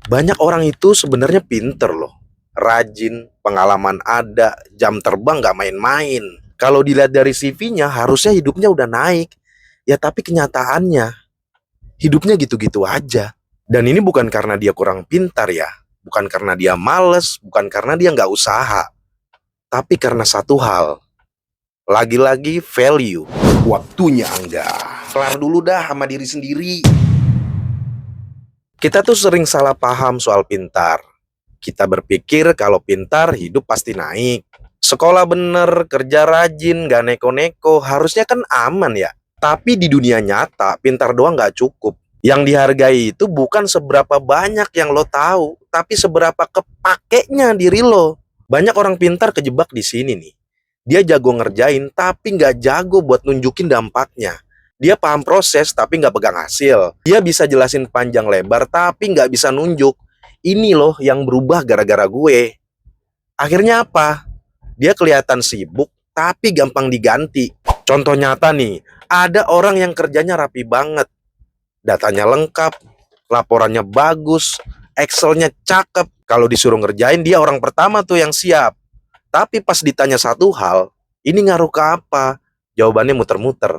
Banyak orang itu sebenarnya pinter loh. Rajin, pengalaman ada, jam terbang nggak main-main. Kalau dilihat dari CV-nya harusnya hidupnya udah naik. Ya tapi kenyataannya hidupnya gitu-gitu aja. Dan ini bukan karena dia kurang pintar ya. Bukan karena dia males, bukan karena dia nggak usaha. Tapi karena satu hal, lagi-lagi value. Waktunya Angga. Kelar dulu dah sama diri sendiri. Kita tuh sering salah paham soal pintar. Kita berpikir kalau pintar hidup pasti naik. Sekolah bener, kerja rajin, gak neko-neko, harusnya kan aman ya. Tapi di dunia nyata, pintar doang gak cukup. Yang dihargai itu bukan seberapa banyak yang lo tahu, tapi seberapa kepakainya diri lo. Banyak orang pintar kejebak di sini nih. Dia jago ngerjain, tapi nggak jago buat nunjukin dampaknya. Dia paham proses, tapi nggak pegang hasil. Dia bisa jelasin panjang lebar, tapi nggak bisa nunjuk. Ini loh yang berubah gara-gara gue. Akhirnya apa? Dia kelihatan sibuk, tapi gampang diganti. Contoh nyata nih, ada orang yang kerjanya rapi banget. Datanya lengkap, laporannya bagus, Excelnya cakep. Kalau disuruh ngerjain, dia orang pertama tuh yang siap. Tapi pas ditanya satu hal, ini ngaruh ke apa? Jawabannya muter-muter.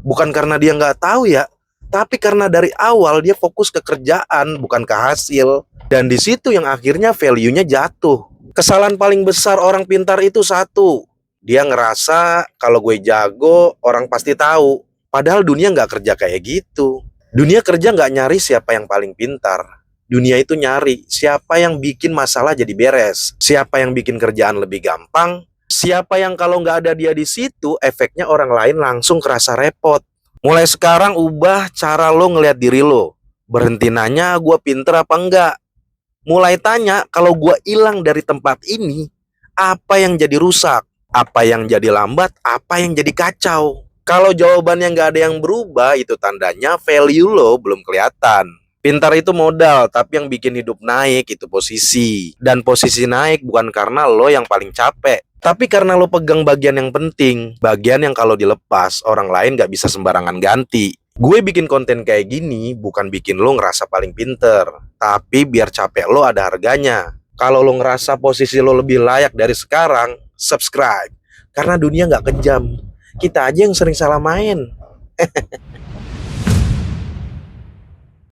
Bukan karena dia nggak tahu ya, tapi karena dari awal dia fokus ke kerjaan, bukan ke hasil. Dan di situ yang akhirnya value-nya jatuh. Kesalahan paling besar orang pintar itu satu. Dia ngerasa kalau gue jago, orang pasti tahu. Padahal dunia nggak kerja kayak gitu. Dunia kerja nggak nyari siapa yang paling pintar. Dunia itu nyari siapa yang bikin masalah jadi beres, siapa yang bikin kerjaan lebih gampang, siapa yang kalau nggak ada dia di situ, efeknya orang lain langsung kerasa repot. Mulai sekarang ubah cara lo ngelihat diri lo. Berhenti nanya gue pinter apa enggak. Mulai tanya kalau gue hilang dari tempat ini, apa yang jadi rusak, apa yang jadi lambat, apa yang jadi kacau. Kalau jawabannya nggak ada yang berubah, itu tandanya value lo belum kelihatan. Pintar itu modal, tapi yang bikin hidup naik itu posisi. Dan posisi naik bukan karena lo yang paling capek, tapi karena lo pegang bagian yang penting. Bagian yang kalau dilepas, orang lain gak bisa sembarangan ganti. Gue bikin konten kayak gini bukan bikin lo ngerasa paling pinter, tapi biar capek lo ada harganya. Kalau lo ngerasa posisi lo lebih layak dari sekarang, subscribe. Karena dunia gak kejam. Kita aja yang sering salah main.